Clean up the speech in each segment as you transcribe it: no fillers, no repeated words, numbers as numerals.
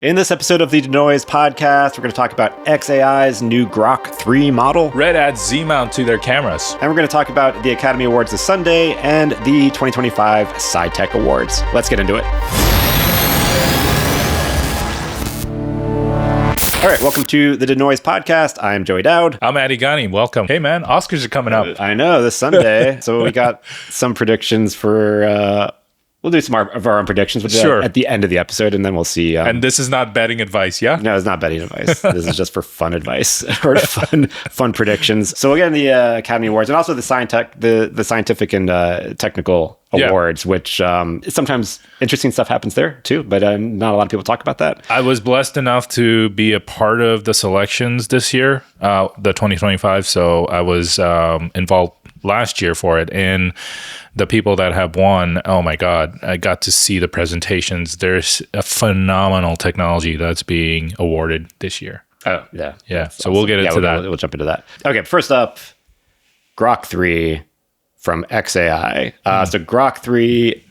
In this episode of the Denoised podcast, we're going to talk about XAI's new Grok 3 model. RED adds Z-mount to their cameras. And we're going to talk about the Academy Awards this Sunday and the 2025 Sci-Tech Awards. Let's get into it. All right, welcome to the Denoised podcast. I'm Joey Dowd. I'm Addy. Welcome. Hey, man, Oscars are coming up. I know, this Sunday. So we got some predictions for... We'll do some of our own predictions at the end of the episode, and then we'll see. And this is not betting advice, yeah? No, it's not betting advice. This is just for fun advice or fun predictions. So again, the Academy Awards and also the scientific and technical awards, which sometimes interesting stuff happens there too, but not a lot of people talk about that. I was blessed enough to be a part of the selections this year, the 2025. So I was involved last year for it, and the people that have won, oh my God, I got to see the presentations. There's a phenomenal technology that's being awarded this year. Oh, yeah. Yeah. So awesome. We'll get into that. We'll jump into that. Okay, first up, Grok 3 from XAI. So Grok 3,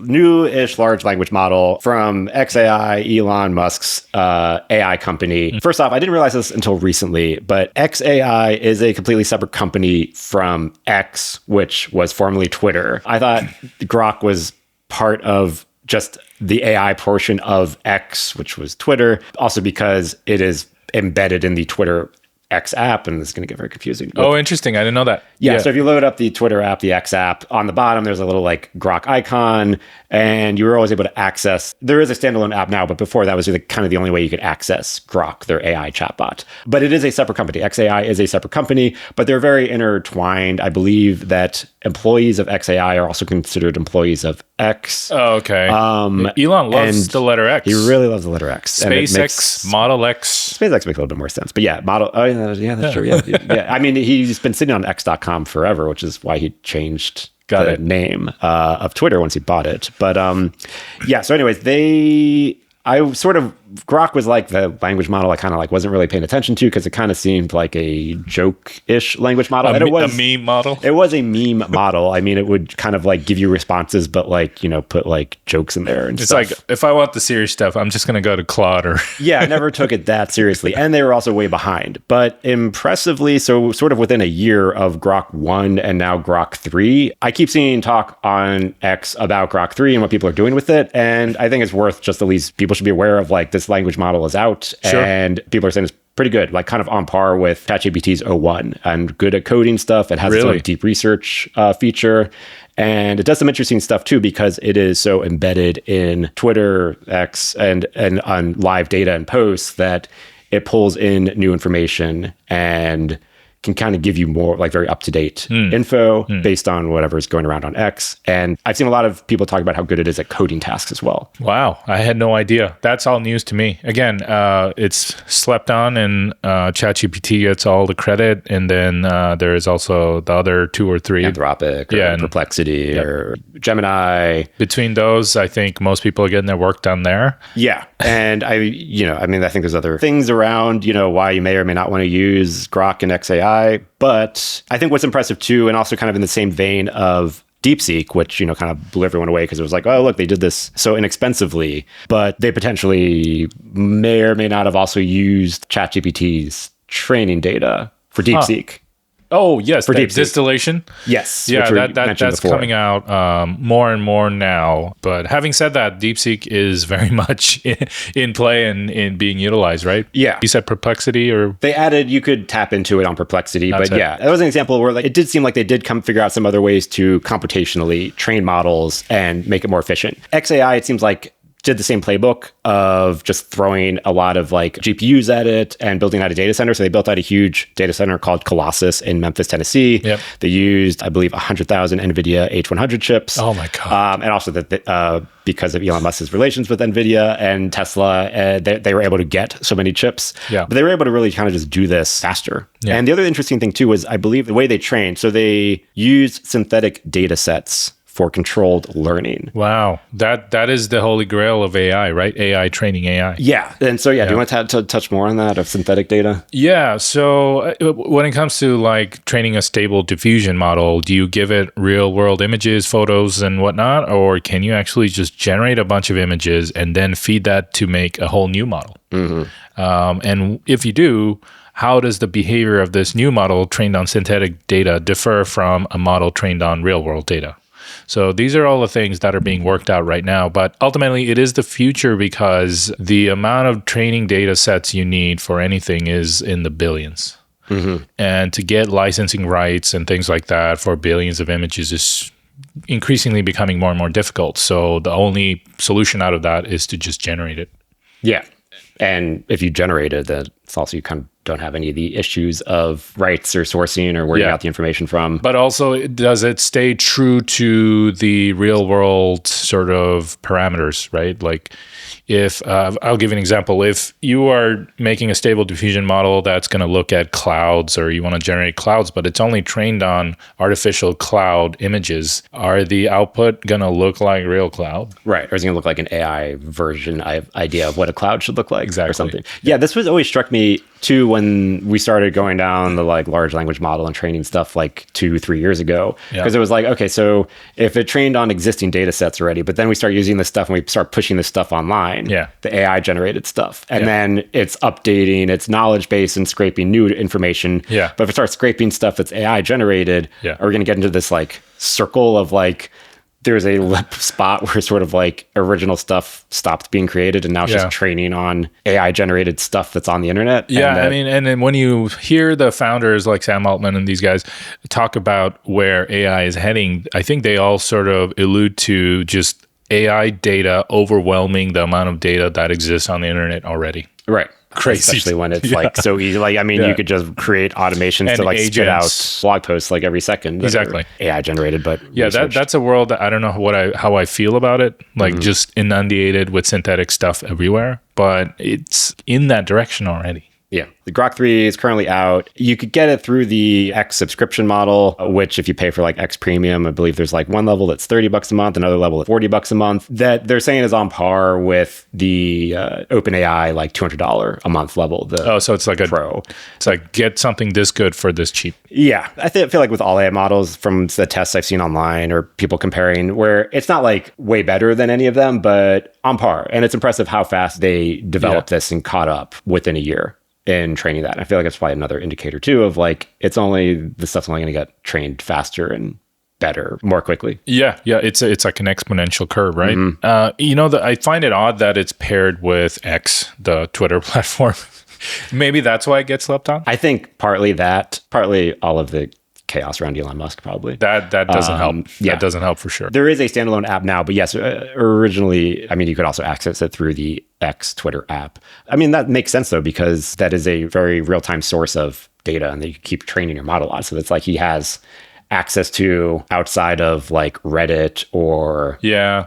new-ish large language model from XAI, Elon Musk's AI company. First off, I didn't realize this until recently, but XAI is a completely separate company from X, which was formerly Twitter. I thought Grok was part of just the AI portion of X, which was Twitter, also because it is embedded in the Twitter X app, and this is going to get very confusing. Oh, interesting. I didn't know that. Yeah, so if you load up the Twitter app, the X app, on the bottom, there's a little like Grok icon, and you were always able to access, there is a standalone app now, but before that was kind of the only way you could access Grok, their AI chatbot. But it is a separate company. XAI is a separate company, but they're very intertwined. I believe that employees of XAI are also considered employees of X. Oh, okay. Elon loves the letter X. He really loves the letter X. SpaceX, Model X. SpaceX makes a little bit more sense. But yeah, yeah, that's true. Yeah. I mean, he's been sitting on X.com forever, which is why he changed the name of Twitter once he bought it. But yeah, so anyways, Grok was like the language model I kind of like wasn't really paying attention to because it kind of seemed like a joke-ish language model. It was a meme model? It was a meme model. I mean, it would kind of like give you responses, but like, put like jokes in there and it's stuff. Like, if I want the serious stuff, I'm just going to go to Claude or... Yeah, I never took it that seriously. And they were also way behind. But impressively, so sort of within a year of Grok 1 and now Grok 3, I keep seeing talk on X about Grok 3 and what people are doing with it. And I think it's worth just at least people should be aware of like this language model is out. Sure. And people are saying it's pretty good, like kind of on par with ChatGPT's 01 and good at coding stuff. It has its own deep research feature. And it does some interesting stuff too, because it is so embedded in Twitter, X, and on live data and posts that it pulls in new information and can kind of give you more like very up-to-date info based on whatever's going around on X. And I've seen a lot of people talk about how good it is at coding tasks as well. Wow. I had no idea. That's all news to me. Again, it's slept on and ChatGPT gets all the credit. And then there is also the other two or three. Anthropic or Perplexity or Gemini. Between those, I think most people are getting their work done there. Yeah. And I think there's other things around, why you may or may not want to use Grok and XAI. But I think what's impressive too, and also kind of in the same vein of DeepSeek, which, kind of blew everyone away because it was like, oh, look, they did this so inexpensively, but they potentially may or may not have also used ChatGPT's training data for DeepSeek. Oh, yes. For distillation? Yes. Yeah, that's coming out more and more now. But having said that, DeepSeek is very much in play and in being utilized, right? Yeah. You said Perplexity or? They added, you could tap into it on Perplexity. That was an example where like it did seem like they did come figure out some other ways to computationally train models and make it more efficient. XAI, it seems like, did the same playbook of just throwing a lot of like GPUs at it and building out a data center. So they built out a huge data center called Colossus in Memphis, Tennessee. Yep. They used, I believe, 100,000 NVIDIA H100 chips. Oh my God. And also that because of Elon Musk's relations with NVIDIA and Tesla, they were able to get so many chips. Yeah. But they were able to really kind of just do this faster. Yeah. And the other interesting thing too was, I believe, the way they trained. So they used synthetic data sets for controlled learning. Wow. That is the holy grail of AI, right? AI training AI. Yeah. And so, do you want to touch more on that of synthetic data? Yeah. So when it comes to like training a stable diffusion model, do you give it real world images, photos and whatnot? Or can you actually just generate a bunch of images and then feed that to make a whole new model? And if you do, how does the behavior of this new model trained on synthetic data differ from a model trained on real world data? So these are all the things that are being worked out right now. But ultimately, it is the future because the amount of training data sets you need for anything is in the billions. And to get licensing rights and things like that for billions of images is increasingly becoming more and more difficult. So the only solution out of that is to just generate it. Yeah. And if you generate it, then it's also you kind of don't have any of the issues of rights or sourcing or where you got the information from. But also, does it stay true to the real world sort of parameters, right? Like if, I'll give you an example. If you are making a stable diffusion model that's going to look at clouds or you want to generate clouds, but it's only trained on artificial cloud images, are the output going to look like real cloud? Right. Or is it going to look like an AI version idea of what a cloud should look like Exactly. or something? Yeah, this was always struck me too when we started going down the like large language model and training stuff like 2-3 years ago. Because it was like, okay, so if it trained on existing data sets already, but then we start using this stuff and we start pushing this stuff online, the AI generated stuff. And then it's updating its knowledge base and scraping new information. But if it starts scraping stuff that's AI generated, are we going to get into this like circle of like, there's a spot where sort of like original stuff stopped being created and now it's just training on AI generated stuff that's on the internet. And then when you hear the founders like Sam Altman and these guys talk about where AI is heading, I think they all sort of allude to just AI data overwhelming the amount of data that exists on the internet already. Right. Crazy. Especially when it's like so easy. Like, I mean, you could just create automations and to like spit out blog posts like every second. Exactly. AI generated, but that's a world that I don't know how I feel about it. Like just inundated with synthetic stuff everywhere, but it's in that direction already. Yeah. The Grok 3 is currently out. You could get it through the X subscription model, which if you pay for like X Premium, I believe there's like one level that's $30 a month, another level at $40 a month, that they're saying is on par with the OpenAI like $200 a month level. So it's like a Pro. It's like get something this good for this cheap. Yeah. I feel like with all AI models from the tests I've seen online or people comparing, where it's not like way better than any of them, but on par. And it's impressive how fast they developed this and caught up within a year in training that. And I feel like it's probably another indicator too of like, the stuff's only going to get trained faster and better more quickly. Yeah. It's like an exponential curve, right? I find it odd that it's paired with X, the Twitter platform. Maybe that's why it gets slept on. I think partly all of the chaos around Elon Musk probably. That doesn't help. That doesn't help for sure. There is a standalone app now, but yes, originally, I mean, you could also access it through the X Twitter app. I mean, that makes sense though, because that is a very real-time source of data and you keep training your model on. So it's like he has access to outside of like Reddit or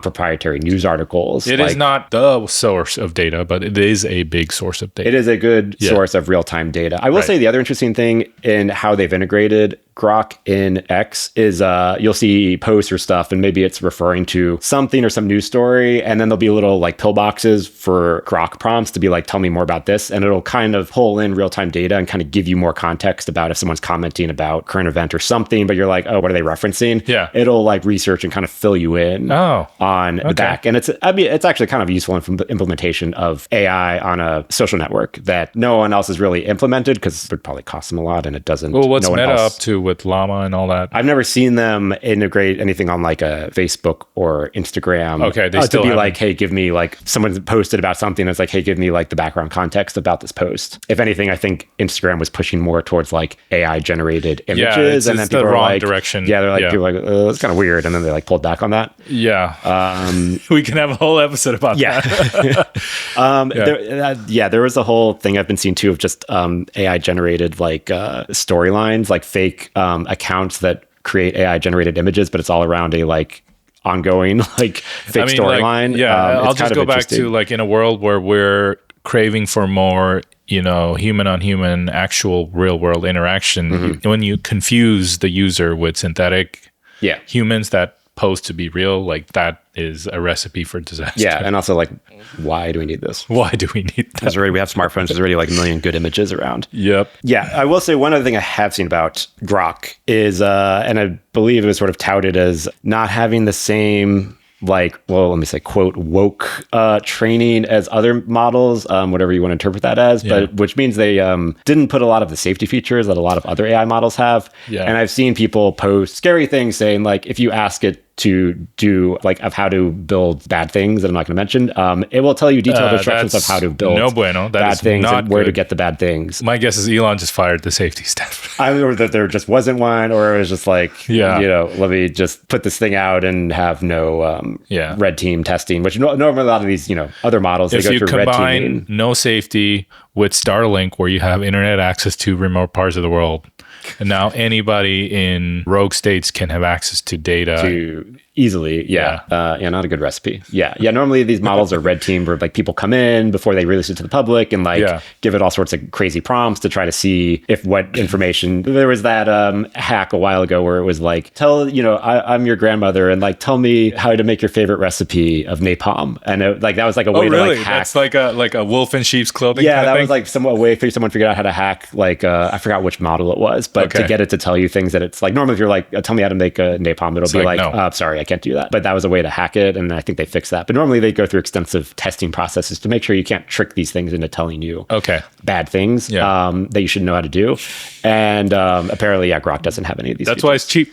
proprietary news articles. It is not the source of data, but it is a big source of data. It is a good source of real-time data. I will say the other interesting thing in how they've integrated Grok in X is you'll see posts or stuff and maybe it's referring to something or some news story and then there'll be little like pillboxes for Grok prompts to be like, tell me more about this. And it'll kind of pull in real-time data and kind of give you more context about if someone's commenting about current event or something, but you're like, oh, what are they referencing? Yeah. It'll like research and kind of fill you in on the back. And it's actually kind of useful implementation of AI on a social network that no one else has really implemented because it would probably cost them a lot and it doesn't. Well, what's Meta up to with Llama and all that? I've never seen them integrate anything on like a Facebook or Instagram. Okay, they still to be like, hey, give me like someone posted about something that's like, hey, give me like the background context about this post. If anything, I think Instagram was pushing more towards like AI generated images, and then people the wrong like, direction. Yeah, they're like, people are like, it's kind of weird, and then they like pulled back on that. Yeah, we can have a whole episode about that. There was a whole thing I've been seeing too of just AI generated like storylines, like fake accounts that create AI generated images, but it's all around a like ongoing like fake storyline. Like, I'll just go back to like in a world where we're craving for more, human on human, actual real world interaction. When you confuse the user with synthetic humans that posed to be real, like that is a recipe for disaster. Yeah, and also like, why do we need this? Why do we need that? We have smartphones. There's already like a million good images around. Yep. Yeah, I will say one other thing I have seen about Grok is, and I believe it was sort of touted as not having the same, like, well, let me say, quote, woke training as other models, whatever you want to interpret that as, but which means they didn't put a lot of the safety features that a lot of other AI models have. Yeah. And I've seen people post scary things saying, like, if you ask it to do like of how to build bad things that I'm not going to mention, it will tell you detailed instructions of how to build bad things and where to get the bad things. My guess is Elon just fired the safety staff. Or that there just wasn't one, or it was just like, let me just put this thing out and have no red team testing, which normally a lot of these, other models, if they go through red teaming. If you combine no safety with Starlink, where you have internet access to remote parts of the world, and now anybody in rogue states can have access to data easily. Not a good recipe. Normally these models are red teamed, where like people come in before they release it to the public and give it all sorts of crazy prompts to try to see if what information. There was that hack a while ago where it was like, I'm your grandmother, and like tell me how to make your favorite recipe of napalm, and that was like a way to like hack. That's like a wolf in sheep's clothing. Yeah, that was like a way for someone figured out how to hack. Like I forgot which model it was, but to get it to tell you things that it's like normally if you're like, tell me how to make a napalm, it'll be like, no. Sorry, I can't do that. But that was a way to hack it, and I think they fixed that. But normally they go through extensive testing processes to make sure you can't trick these things into telling you bad things that you should know how to do. And apparently, Grok doesn't have any of these. That's why it's cheap.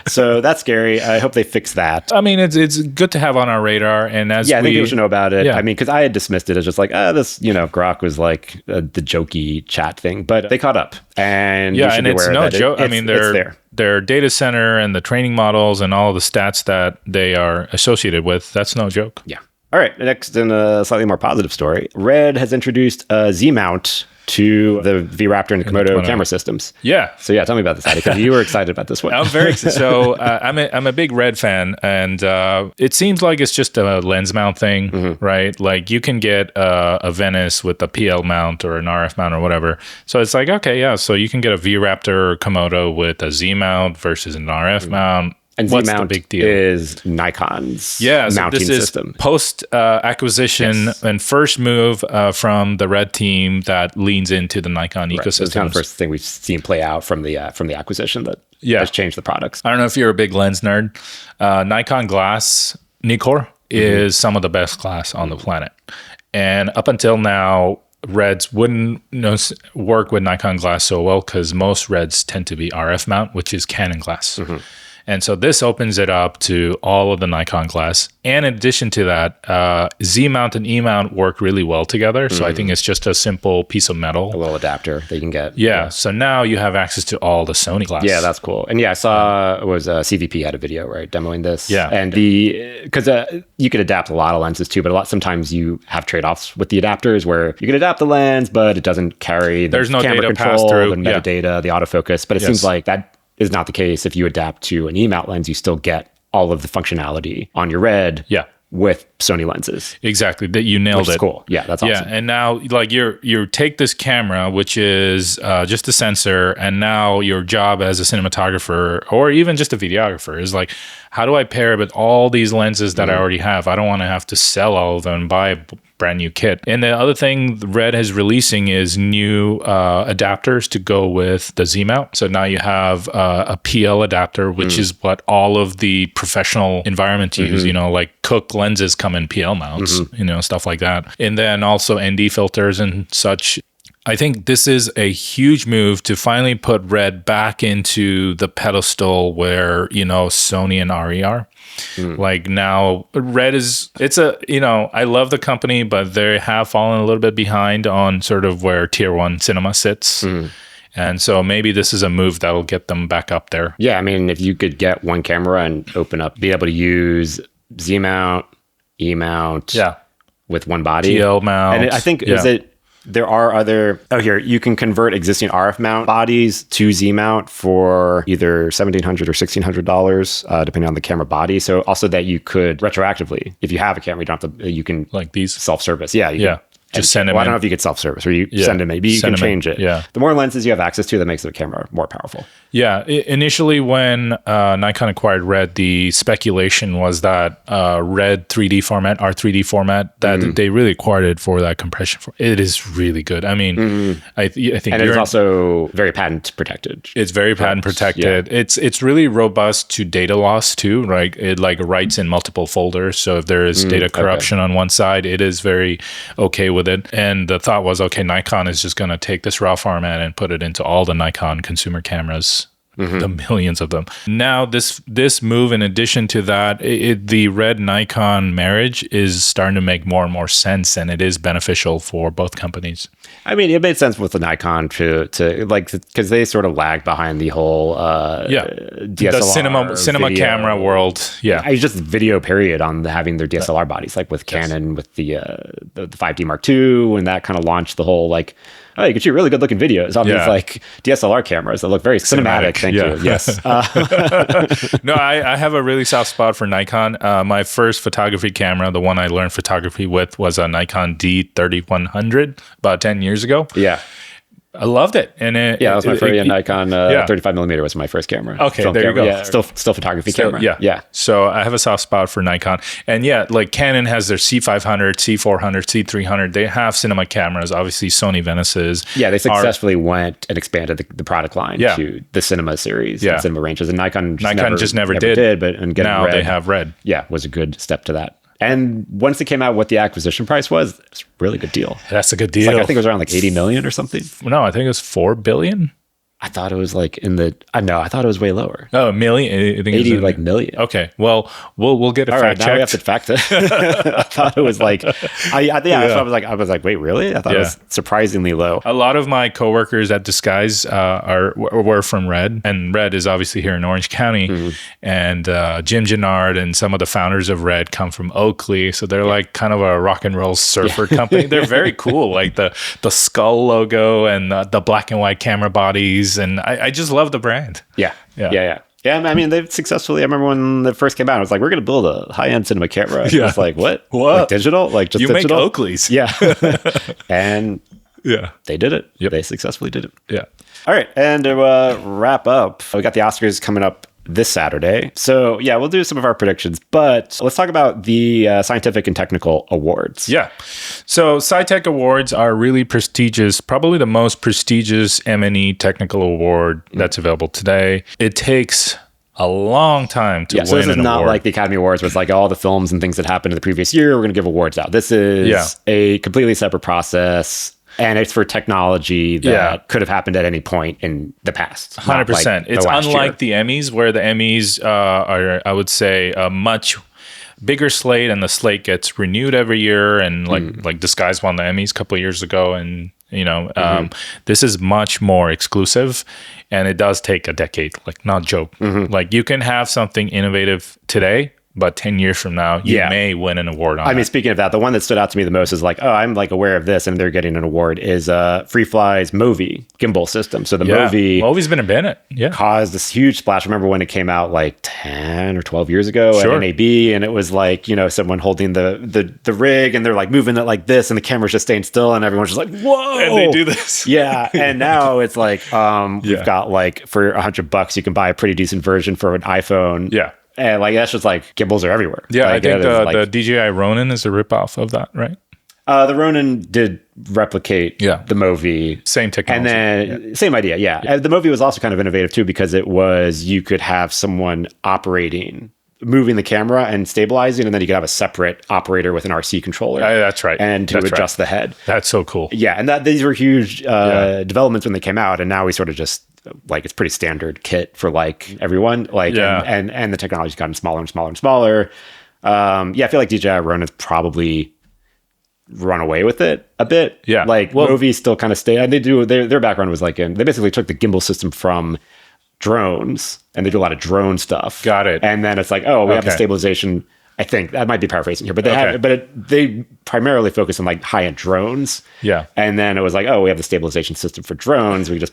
So that's scary. I hope they fix that. I mean, it's good to have on our radar, and I think people should know about it. I mean, because I had dismissed it as just like, this, Grok was like the jokey chat thing, but they caught up, and and it's no joke. I mean, their data center and the training models and all the stats that they are associated with, that's no joke. Yeah. All right. Next, in a slightly more positive story, RED has introduced a Z-mount to the V-Raptor and Komodo camera systems. Yeah. So tell me about this, Addy, because you were excited about this one. I'm very excited. So I'm a big RED fan, and it seems like it's just a lens mount thing, right? Like you can get a Venice with a PL mount or an RF mount or whatever. So it's like, so you can get a V-Raptor or Komodo with a Z mount versus an RF mount. And Z-mount is Nikon's mounting system. Post acquisition and first move from the RED team that leans into the Nikon ecosystem. It's kind of the first thing we've seen play out from the acquisition that has changed the products. I don't know if you're a big lens nerd. Nikon glass, Nikkor, is some of the best glass on the planet. And up until now, REDs wouldn't work with Nikon glass so well because most REDs tend to be RF mount, which is Canon glass. And so this opens it up to all of the Nikon glass. And in addition to that, Z-mount and E-mount work really well together. So I think it's just a simple piece of metal. A little adapter that you can get. Yeah. So now you have access to all the Sony glass. Yeah, that's cool. And I saw it was CVP had a video, right, demoing this. Yeah. And because you could adapt a lot of lenses too, but sometimes you have trade-offs with the adapters where you can adapt the lens, but it doesn't carry the camera data control, pass-through. the metadata, the autofocus. But it seems like that is not the case. If you adapt to an E-mount lens, you still get all of the functionality on your RED with Sony lenses. Exactly. That you nailed it. Cool. Yeah, that's awesome. Yeah, and now like you take this camera, which is just a sensor, and now your job as a cinematographer or even just a videographer is like, how do I pair it with all these lenses that I already have? I don't want to have to sell all of them and buy a brand new kit. And the other thing RED is releasing is new adapters to go with the Z-mount. So now you have a PL adapter, which is what all of the professional environments use, like Cook lenses come in PL mounts, stuff like that. And then also ND filters and such. I think this is a huge move to finally put RED back into the pedestal where, Sony and RE are. Like now RED I love the company, but they have fallen a little bit behind on sort of where tier one cinema sits. And so maybe this is a move that will get them back up there. Yeah. I mean, if you could get one camera and be able to use Z-mount, E-mount with one body. PL mount. And I think, there are other, you can convert existing RF mount bodies to Z-mount for either $1,700 or $1,600, depending on the camera body. So also that you could retroactively, if you have a camera, you can like these self-service. Yeah. Just send them I don't know if you get self-service or you send them, maybe you can change it. Yeah. The more lenses you have access to, that makes the camera more powerful. Yeah. Initially, when Nikon acquired RED, the speculation was that RED 3D format, our 3D format, that they really acquired it for that compression. It is really good. I mean, I think, and it's also very patent protected. It's very patent protected. Yeah. It's really robust to data loss too, right? It like writes in multiple folders. So if there is data corruption on one side, it is very okay with it. And the thought was, okay, Nikon is just going to take this raw format and put it into all the Nikon consumer cameras, the millions of them. Now, this move, in addition to that, the RED Nikon marriage is starting to make more and more sense, and it is beneficial for both companies. I mean, it made sense with the Nikon to like, because they sort of lagged behind the whole DSLR, the cinema camera world. Yeah, I just video period on having their DSLR bodies, like with Canon with the 5D Mark II, when that kind of launched the whole like, oh, you can shoot really good looking videos on these like DSLR cameras that look very cinematic. Thank you. Yes. No, I have a really soft spot for Nikon. My first photography camera, the one I learned photography with, was a Nikon D3100 about 10 years ago. Yeah. I loved it. And that was my first Nikon 35 millimeter was my first camera. Okay, film there camera. you go. Yeah, still photography camera. Yeah. So I have a soft spot for Nikon. And like Canon has their C500, C400, C300. They have cinema cameras, obviously Sony Venice's. Yeah, they successfully went and expanded the product line to the cinema series and cinema ranges. And Nikon just never did. But now they have RED. Yeah, was a good step to that. And once it came out, what the acquisition price was, it was a really good deal. That's a good deal. I think it was around like 80 million or something. No, I think it was 4 billion. I thought it was like I thought it was way lower. Oh, a million? I think 80 like million. Okay. Well, we'll get a fact check. Now we have to fact it. I thought it was like, I was like, wait, really? I thought it was surprisingly low. A lot of my coworkers at Disguise were from RED, and RED is obviously here in Orange County. And Jim Gennard and some of the founders of RED come from Oakley, so they're like kind of a rock and roll surfer company. They're very cool, like the skull logo and the black and white camera bodies. And I just love the brand. Yeah. I mean, they've successfully, I remember when it first came out, I was like, we're going to build a high-end cinema camera. Yeah. It's like, what? Like digital? Like just digital? You make Oakleys. Yeah. And they did it. Yep. They successfully did it. Yeah. All right. And to wrap up, we got the Oscars coming up this Saturday. So we'll do some of our predictions, but let's talk about the Scientific and Technical Awards. Yeah. So Sci-Tech Awards are really prestigious, probably the most prestigious M&E technical award that's available today. It takes a long time to win an award. So this is not like the Academy Awards where it's like all the films and things that happened in the previous year, we're going to give awards out. This is a completely separate process. And it's for technology that could have happened at any point in the past. 100%. Like it's unlike the Emmys, where the Emmys are, I would say, a much bigger slate, and the slate gets renewed every year. And like Disguise won the Emmys a couple of years ago, and this is much more exclusive, and it does take a decade. Like, not joke. Like, you can have something innovative today, but 10 years from now, you may win an award on it. I mean, speaking of that, the one that stood out to me the most is like, oh, I'm like aware of this and they're getting an award, is Freefly's Mōvi gimbal system. So the Mōvi's been a minute. Yeah. Caused this huge splash. I remember when it came out like 10 or 12 years ago at NAB, and it was like, someone holding the rig and they're like moving it like this and the camera's just staying still and everyone's just like, whoa. And they do this. Yeah. And now it's like, we've got like for $100, you can buy a pretty decent version for an iPhone. Yeah. And like that's just like gimbals are everywhere. Yeah, like, I think the DJI Ronin is a ripoff of that, right? The Ronin did replicate the Mōvi. Same technology. And then same idea, yeah. The Mōvi was also kind of innovative too, because it was, you could have someone moving the camera and stabilizing, and then you could have a separate operator with an RC controller. That's right. And to adjust the head. That's so cool. Yeah, and these were huge developments when they came out, and now we sort of just like, it's pretty standard kit for like everyone. Like, and the technology's gotten smaller and smaller and smaller. I feel like DJI Ronin's probably run away with it a bit. Yeah, like Mōvi still kind of stay. And they do their background was like they basically took the gimbal system from drones, and they do a lot of drone stuff. Got it. And then it's like, oh, we have the stabilization. I think that might be paraphrasing here, but they primarily focus on like high-end drones. Yeah. And then it was like, oh, we have the stabilization system for drones. We could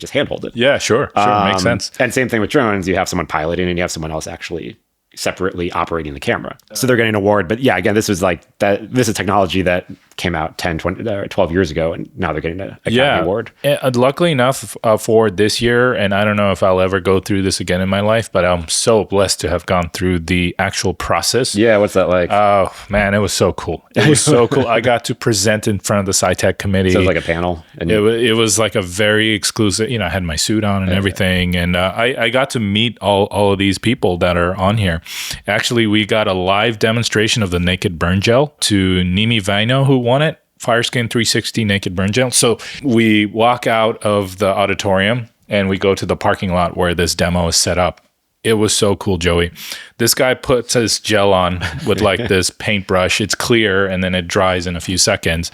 just handhold it. Yeah, sure. Makes sense. And same thing with drones. You have someone piloting and you have someone else actually separately operating the camera. So they're getting an award. But yeah, again, this is like that. This is technology that came out 10, 20, 12 years ago, and now they're getting an Academy Award. And luckily enough for this year, and I don't know if I'll ever go through this again in my life, but I'm so blessed to have gone through the actual process. Yeah, what's that like? Oh, man, it was so cool. It was so cool. I got to present in front of the Sci-Tech committee. So it was like a panel? And it was like a very exclusive, I had my suit on and everything. And I got to meet all of these people that are on here. Actually, we got a live demonstration of the Naked Burn Gel to Nimi Vaino, who won it. Fireskin 360 Naked Burn Gel. So we walk out of the auditorium and we go to the parking lot where this demo is set up. It was so cool, Joey. This guy puts his gel on with like this paintbrush. It's clear and then it dries in a few seconds.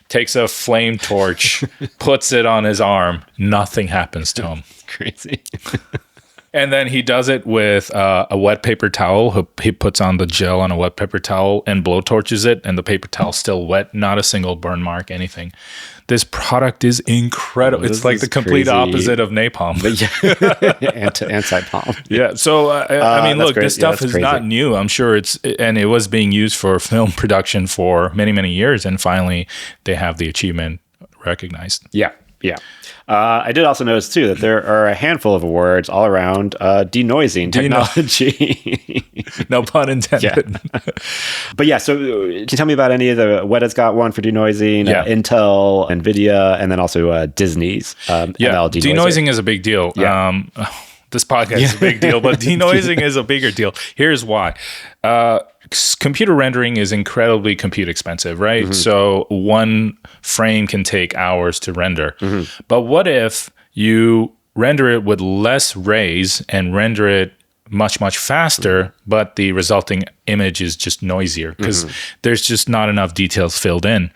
Takes a flame torch, puts it on his arm. Nothing happens to him. It's crazy. And then he does it with a wet paper towel. He puts on the gel on a wet paper towel and blowtorches it, and the paper towel's still wet. Not a single burn mark, anything. This product is incredible. It's like the complete opposite of napalm. Anti-palm. Yeah. So, I mean, look, this stuff is not new. I'm sure it was being used for film production for many, many years. And finally, they have the achievement recognized. Yeah. Yeah. I did also notice, too, that there are a handful of awards all around denoising technology. No pun intended. Yeah. But yeah, so can you tell me about any of the, Weta's got one for denoising, Intel, NVIDIA, and then also Disney's ML denoiser. Denoising is a big deal. Yeah. This podcast is a big deal, but denoising is a bigger deal. Here's why. Computer rendering is incredibly compute expensive, right? Mm-hmm. So one frame can take hours to render. Mm-hmm. But what if you render it with less rays and render it much, much faster, but the resulting image is just noisier because there's just not enough details filled in?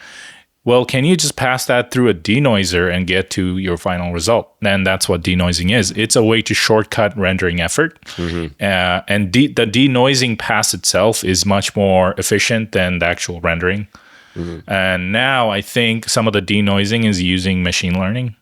Well, can you just pass that through a denoiser and get to your final result? And that's what denoising is. It's a way to shortcut rendering effort. Mm-hmm. And the denoising pass itself is much more efficient than the actual rendering. Mm-hmm. And now I think some of the denoising is using machine learning.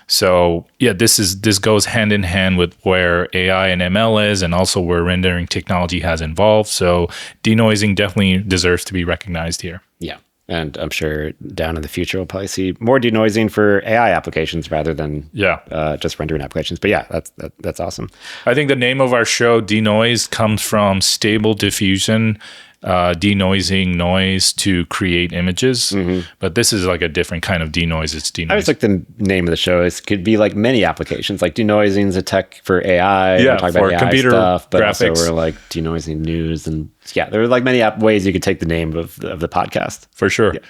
So yeah, this goes hand in hand with where AI and ML is, and also where rendering technology has involved. So denoising definitely deserves to be recognized here. Yeah. And I'm sure down in the future, we'll probably see more denoising for AI applications rather than just rendering applications. But yeah, that's awesome. I think the name of our show, Denoised, comes from stable diffusion, denoising noise to create images. Mm-hmm. But this is like a different kind of denoise. It's denoise. I was like the name of the show. It could be like many applications. Like denoising is a tech for AI. Yeah, we're talking for about AI computer stuff. But graphics. also we're like denoising news. And yeah, there are like many ways you could take the name of the podcast. For sure. Yeah.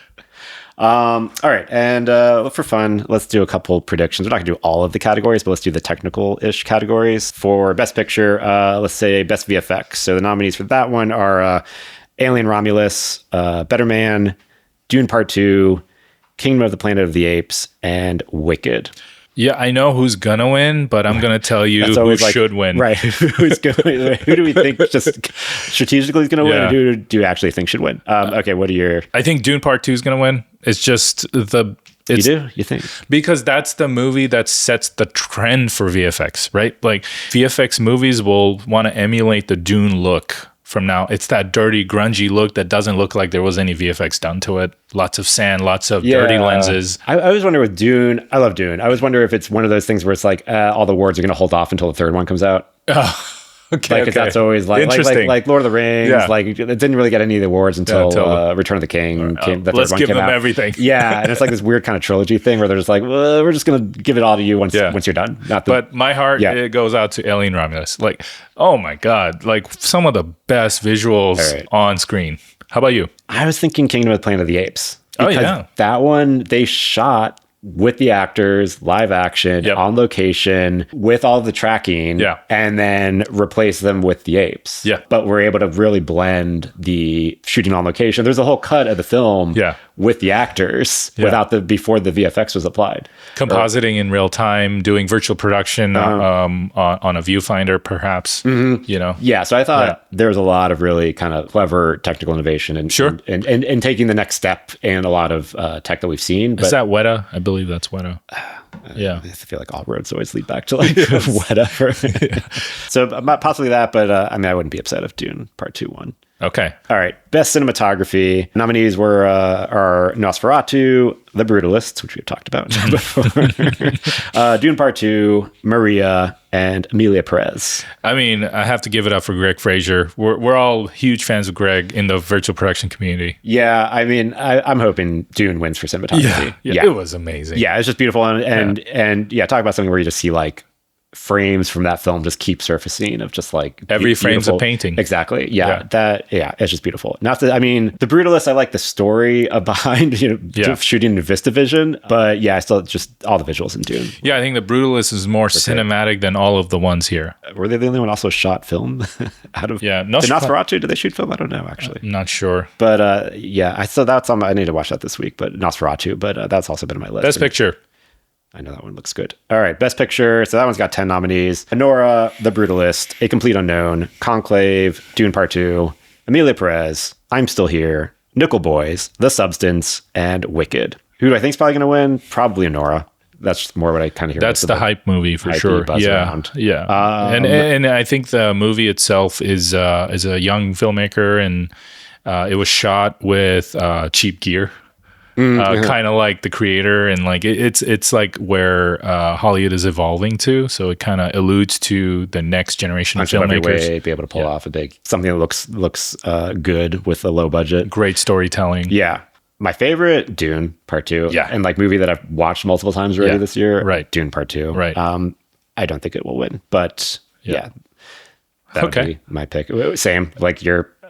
All right. And for fun, let's do a couple predictions. We're not going to do all of the categories, but let's do the technical-ish categories. For Best Picture, let's say Best VFX. So the nominees for that one are Alien Romulus, Better Man, Dune Part 2, Kingdom of the Planet of the Apes, and Wicked. Yeah, I know who's going to win, but I'm going to tell you who should win. Right. Who do we think just strategically is going to win? And who do you actually think should win? Okay, what are your... I think Dune Part 2 is going to win. It's just the... You do? You think? Because that's the movie that sets the trend for VFX, right? Like VFX movies will want to emulate the Dune look from now. It's that dirty, grungy look that doesn't look like there was any VFX done to it. Lots of sand, lots of dirty lenses. I always wonder with Dune, I love Dune. I always wonder if it's one of those things where it's like all the awards are going to hold off until the third one comes out. Okay, that's always like Lord of the Rings. Yeah. Like it didn't really get any of the awards until Return of the King. Let's give them everything. Yeah, and it's like this weird kind of trilogy thing where they're just like, well, we're just gonna give it all to you once you're done. But my heart it goes out to Alien Romulus. Like, oh my god, like some of the best visuals on screen. How about you? I was thinking Kingdom of the Planet of the Apes. Because that one they shot with the actors, live action, on location, with all the tracking, and then replace them with the apes. Yeah. But we're able to really blend the shooting on location. There's a whole cut of the film with the actors without before the VFX was applied. Compositing in real time, doing virtual production on a viewfinder, perhaps. Mm-hmm. You know? Yeah. So I thought there was a lot of really kind of clever technical innovation and taking the next step in a lot of tech that we've seen. Is that Weta? I believe that's Weta. I feel like all roads always lead back to like whatever. So possibly that, but I mean, I wouldn't be upset if Dune Part 2 won. Okay. All right. Best cinematography. Nominees are Nosferatu, The Brutalist, which we've talked about before, Dune Part 2, Maria, and Emilia Perez. I mean, I have to give it up for Greg Fraser. We're all huge fans of Greg in the virtual production community. Yeah, I mean, I'm hoping Dune wins for cinematography. Yeah, it was amazing. Yeah, it's just beautiful. And talk about something where you just see like frames from that film just keep surfacing of just like every frame's a painting. Exactly. It's just beautiful. Not that, I mean, The Brutalist, I like the story behind, shooting in VistaVision, but yeah, I still just all the visuals in Dune. Yeah, I think The Brutalist is more cinematic than all of the ones here. Were they the only one also shot film out of? Yeah, Nosferatu, did they shoot film? I don't know, actually. I'm not sure. But that's on I need to watch that this week, but Nosferatu, but that's also been on my list. Best Picture. I know that one looks good. All right, Best Picture. So that one's got 10 nominees. Anora, The Brutalist, A Complete Unknown, Conclave, Dune Part 2, Emilia Perez, I'm Still Here, Nickel Boys, The Substance, and Wicked. Who do I think is probably going to win? Probably Anora. That's more what I kind of hear. That's the hype movie for sure. Around. Yeah. And I think the movie itself is a young filmmaker, and it was shot with cheap gear. Kind of like The Creator, and like it's like where Hollywood is evolving to, so it kind of alludes to the next generation of filmmakers. Be able to pull off something that looks good with a low budget, great storytelling. Yeah, my favorite, Dune Part 2. Yeah, and like movie that I've watched multiple times already this year. Right, Dune Part 2. Right. I don't think it will win, but that would be my pick. Same, like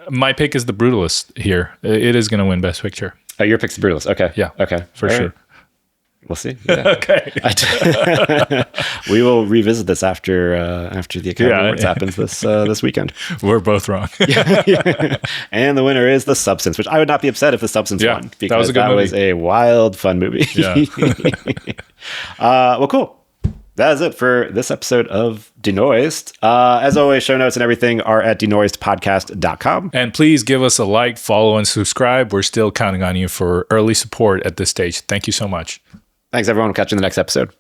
my pick is The Brutalist here. It is going to win Best Picture. Oh, your pick's The Brutalist. Okay. Yeah. Okay. For sure. Right. We'll see. Yeah. Okay. We will revisit this after the Academy Awards happens this weekend. We're both wrong. And the winner is The Substance, which I would not be upset if The Substance won, because that was a wild, fun movie. Yeah. Well, cool. That is it for this episode of Denoised. As always, show notes and everything are at denoisedpodcast.com. And please give us a like, follow, and subscribe. We're still counting on you for early support at this stage. Thank you so much. Thanks, everyone. We'll catch you in the next episode.